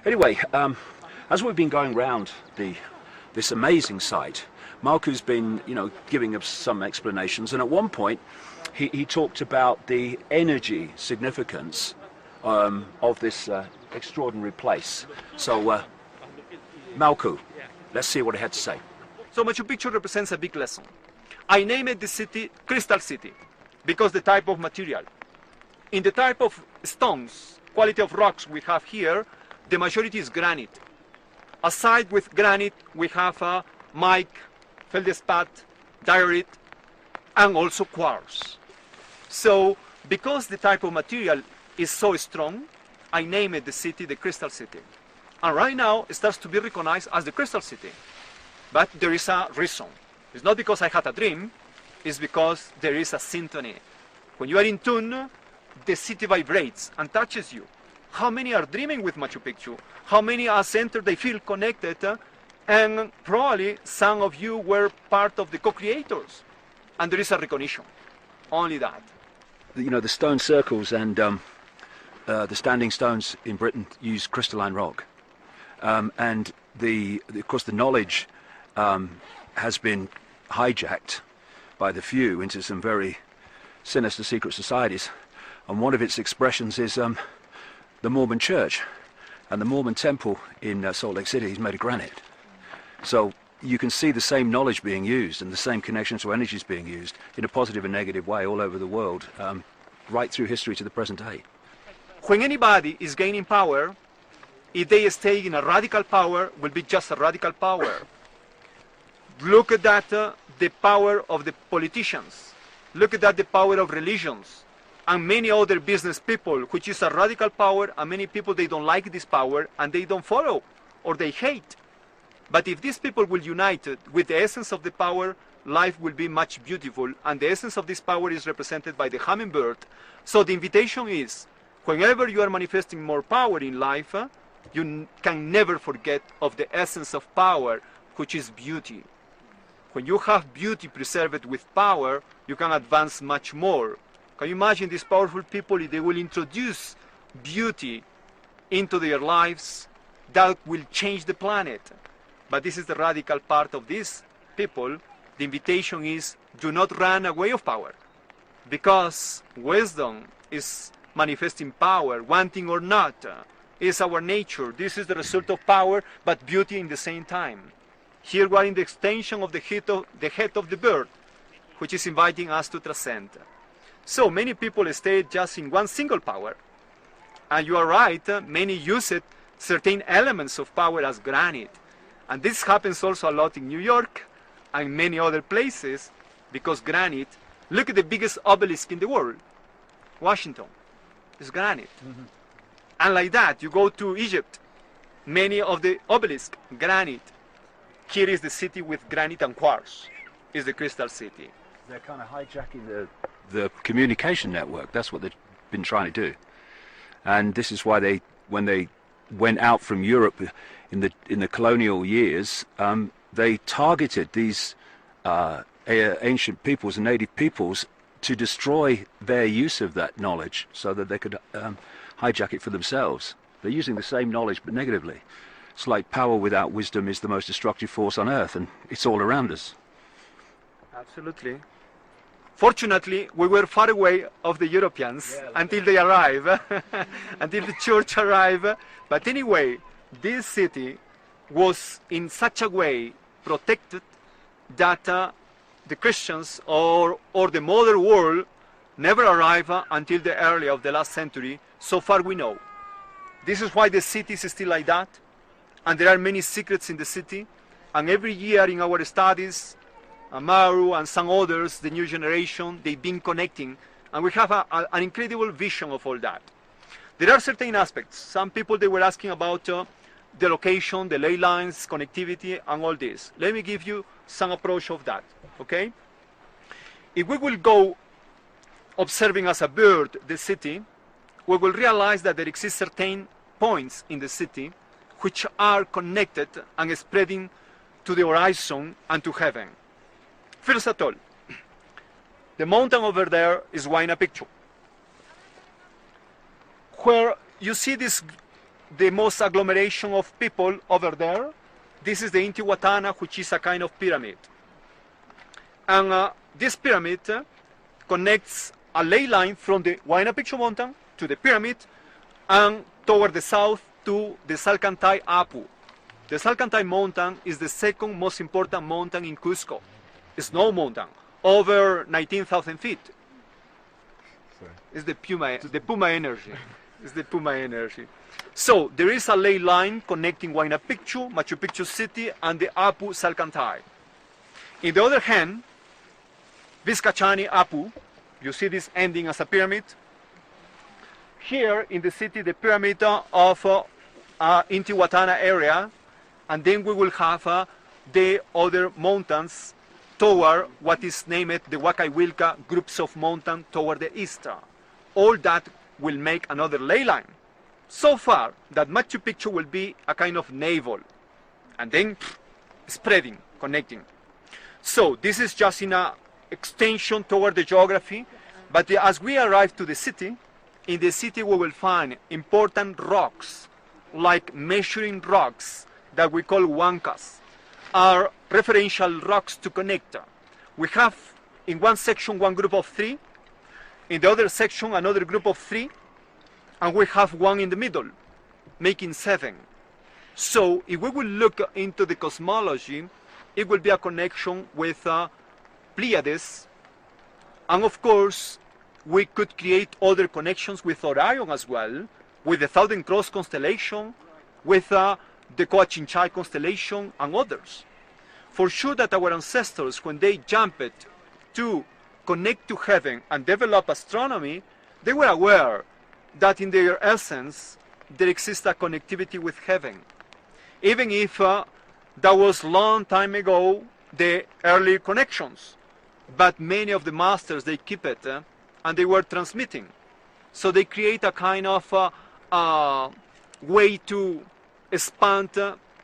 Anyway, as we've been going round this amazing site, Marco's been, giving us some explanations, and at one point he talked about the energy significance of this extraordinary place. So, Marco, let's see what he had to say. So Machu Picchu represents a big lesson. I named the city Crystal City because the type of material. In the type of stones, quality of rocks we have here, the majority is granite. Aside with granite, we have mica, feldespat, diorite, and also quartz. So, because the type of material is so strong, I named the city the Crystal City. And right now, it starts to be recognized as the Crystal City. But there is a reason. It's not because I had a dream, it's because there is a symphony. When you are in tune, the city vibrates and touches you. How many are dreaming with Machu Picchu? How many are centered, they feel connected, and probably some of you were part of the co-creators. And there is a recognition, only that. The stone circles and the standing stones in Britain use crystalline rock. And of course the knowledge has been hijacked by the few into some very sinister secret societies. And one of its expressions is the Mormon church. And the Mormon temple in Salt Lake City is made of granite. So you can see the same knowledge being used and the same connections to energies being used in a positive and negative way all over the world, right through history to the present day. When anybody is gaining power, if they stay in a radical power, will be just a radical power. Look at that, the power of the politicians. Look at that, the power of religions. And many other business people, which is a radical power, and many people, they don't like this power, and they don't follow, or they hate. But if these people will unite with the essence of the power, life will be much beautiful, and the essence of this power is represented by the hummingbird. So the invitation is, whenever you are manifesting more power in life, you can never forget of the essence of power, which is beauty. When you have beauty preserved with power, you can advance much more. Can you imagine these powerful people, if they will introduce beauty into their lives, that will change the planet. But this is the radical part of these people. The invitation is, do not run away of power. Because wisdom is manifesting power, wanting or not, is our nature. This is the result of power, but beauty in the same time. Here we are in the extension of the head of the bird, which is inviting us to transcend. So many people stay just in one single power. And you are right, many use it, certain elements of power as granite. And this happens also a lot in New York and many other places, because granite, look at the biggest obelisk in the world, Washington, is granite. Mm-hmm. And like that, you go to Egypt, many of the obelisks, granite. Here is the city with granite and quartz, is the Crystal City. They're kind of hijacking the communication network. That's what they've been trying to do. And this is why when they went out from Europe in the colonial years, they targeted these ancient peoples and native peoples to destroy their use of that knowledge so that they could hijack it for themselves. They're using the same knowledge but negatively. It's like power without wisdom is the most destructive force on earth, and it's all around us. Absolutely. Fortunately, we were far away of the Europeans until they arrived, until the church arrived. But anyway, this city was in such a way protected that the Christians or the modern world never arrived until the early of the last century, so far we know. This is why the city is still like that, and there are many secrets in the city, and every year in our studies, Amaru and some others, the new generation, they've been connecting, and we have an incredible vision of all that. There are certain aspects. Some people, they were asking about the location, the ley lines, connectivity, and all this. Let me give you some approach of that, okay? If we will go observing as a bird the city, we will realize that there exist certain points in the city which are connected and spreading to the horizon and to heaven. First of all, the mountain over there is Huayna Picchu, where you see this the most agglomeration of people over there. This is the Intihuatana, which is a kind of pyramid. And this pyramid connects a ley line from the Huayna Picchu mountain to the pyramid and toward the south to the Salcantay Apu. The Salcantay mountain is the second most important mountain in Cusco. It's snow mountain, over 19,000 feet. It's the Puma energy. It's the Puma energy. So there is a ley line connecting Huayna Picchu, Machu Picchu city, and the Apu Salcantay. In the other hand, Vizcachani Apu, you see this ending as a pyramid. Here in the city, the pyramid of Intihuatana area, and then we will have the other mountains toward what is named the Huacayhuilca groups of mountains toward the east. All that will make another ley line. So far that Machu Picchu will be a kind of navel, and then spreading, connecting. So this is just in a extension toward the geography, but as we arrive to the city, in the city we will find important rocks, like measuring rocks that we call huancas, are referential rocks to connect. We have in one section one group of 3, in the other section another group of 3, and we have one in the middle, making 7. So if we will look into the cosmology, it will be a connection with Pleiades, and of course we could create other connections with Orion as well, with the Southern Cross constellation, with the Coachinchay constellation and others. For sure that our ancestors, when they jumped to connect to heaven and develop astronomy, they were aware that in their essence there exists a connectivity with heaven. Even if that was long time ago the early connections, but many of the masters, they keep it and they were transmitting. So they create a kind of way to expand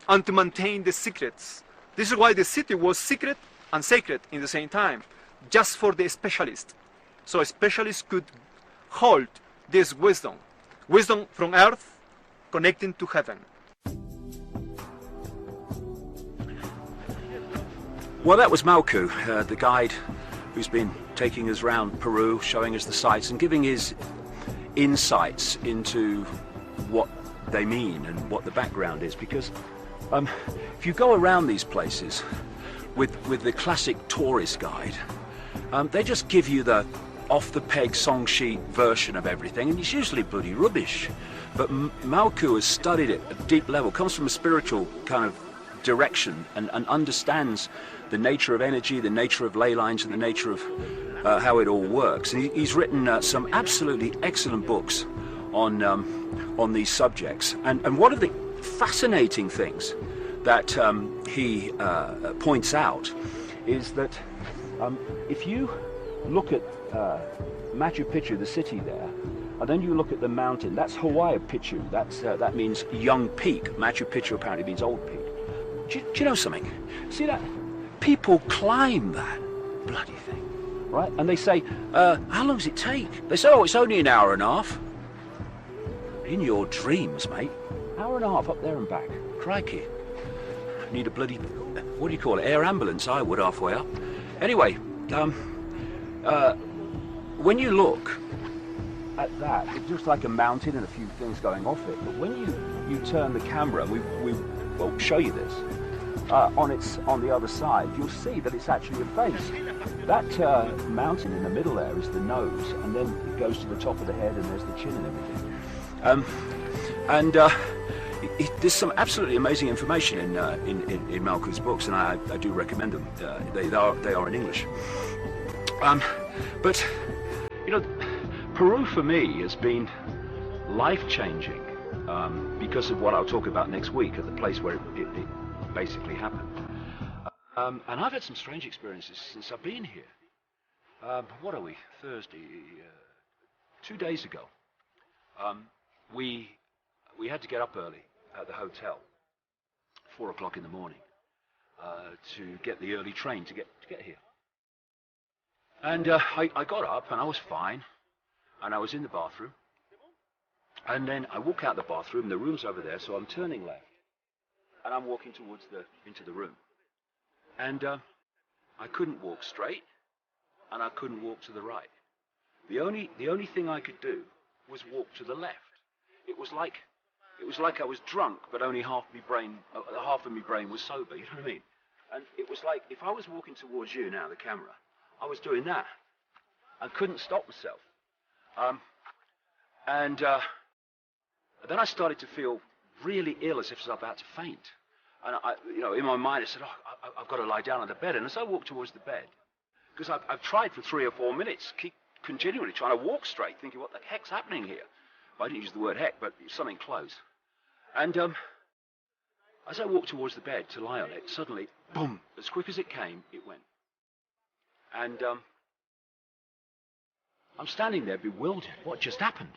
and to maintain the secrets. This is why the city was secret and sacred in the same time, just for the specialists. So specialists could hold this wisdom from earth connecting to heaven. Well, that was Malcu, the guide who's been taking us around Peru, showing us the sights and giving his insights into what they mean and what the background is. Because if you go around these places with the classic tourist guide, they just give you the off-the-peg song sheet version of everything, and it's usually bloody rubbish. But Malcu has studied it at a deep level, comes from a spiritual kind of direction, and understands the nature of energy, the nature of ley lines, and the nature of how it all works. And he's written some absolutely excellent books on these subjects. And one of the fascinating things that he points out is that if you look at Machu Picchu, the city there, and then you look at the mountain, that's Hawaii Picchu, that means young peak. Machu Picchu apparently means old peak. Do you know something? See that? People climb that bloody thing, right? And they say, how long does it take? They say, oh, it's only an hour and a half. In your dreams, mate. Hour and a half up there and back. Crikey. Need a bloody, what do you call it, air ambulance, I would, halfway up. Anyway, when you look at that, it looks like a mountain and a few things going off it. But when you turn the camera, we'll show you this, on the other side, you'll see that it's actually a face. That mountain in the middle there is the nose, and then it goes to the top of the head, and there's the chin and everything. There's some absolutely amazing information in Malcu's books, and I do recommend them. They are in English. But you know, Peru for me has been life-changing because of what I'll talk about next week at the place where it basically happened. And I've had some strange experiences since I've been here. What are we? Thursday? 2 days ago, we had to get up early at the hotel, 4 o'clock in the morning, to get the early train to get here. And I got up and I was fine, and I was in the bathroom, And then I walk out the bathroom, the room's over there, so I'm turning left. And I'm walking towards into the room. And I couldn't walk straight, and I couldn't walk to the right. The only thing I could do was walk to the left. It was like I was drunk, but only half of my brain was sober, you know what I mean? And it was like, if I was walking towards you now, the camera, I was doing that. I couldn't stop myself. Then I started to feel really ill, as if I was about to faint. And in my mind, I said, I've got to lie down on the bed. And as I walked towards the bed, because I've tried for 3 or 4 minutes, keep continually trying to walk straight, thinking, what the heck's happening here? Well, I didn't use the word heck, but something close. And as I walked towards the bed to lie on it, suddenly, boom, as quick as it came, it went. And I'm standing there bewildered. What just happened?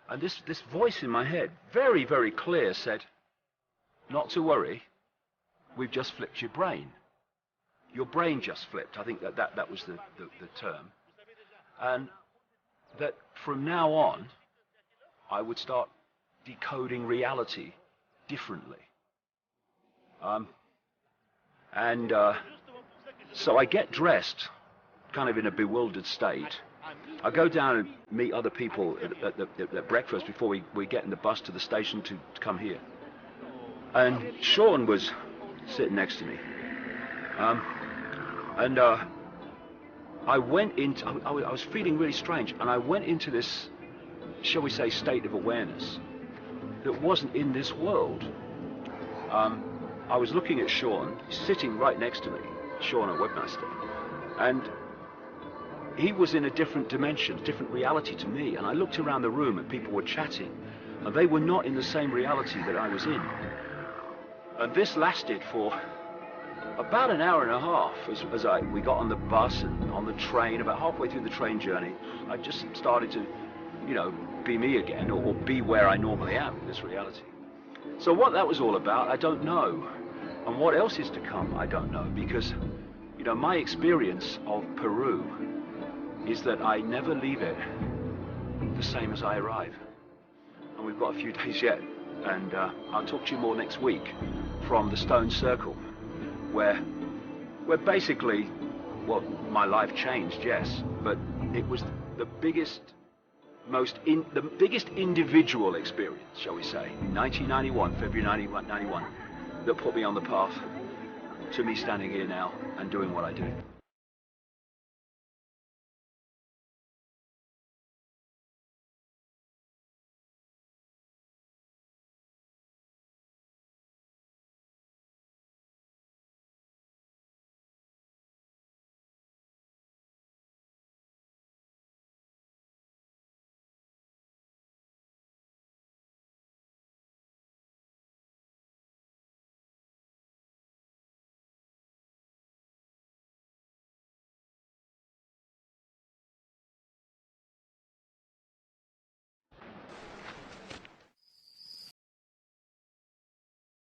And this voice in my head, very, very clear, said, not to worry, we've just flipped your brain. Your brain just flipped. I think that was the term. And that from now on, I would start decoding reality differently. So I get dressed, kind of in a bewildered state. I go down and meet other people at breakfast before we get in the bus to the station to come here. And Sean was sitting next to me. I went into, I was feeling really strange, and I went into this, shall we say, state of awareness that wasn't in this world. I was looking at Sean, sitting right next to me, Sean, a webmaster, and he was in a different dimension, different reality to me. And I looked around the room and people were chatting, and they were not in the same reality that I was in. And this lasted for about an hour and a half as we got on the bus and on the train. About halfway through the train journey, I just started to, be me again, or be where I normally am in this reality. So what that was all about, I don't know. And what else is to come, I don't know, because, my experience of Peru is that I never leave it the same as I arrive. And we've got a few days yet, and I'll talk to you more next week from the Stone Circle, where basically, well, my life changed, yes, but it was the biggest individual experience, shall we say, in 1991, February 1991, that put me on the path to me standing here now and doing what I do.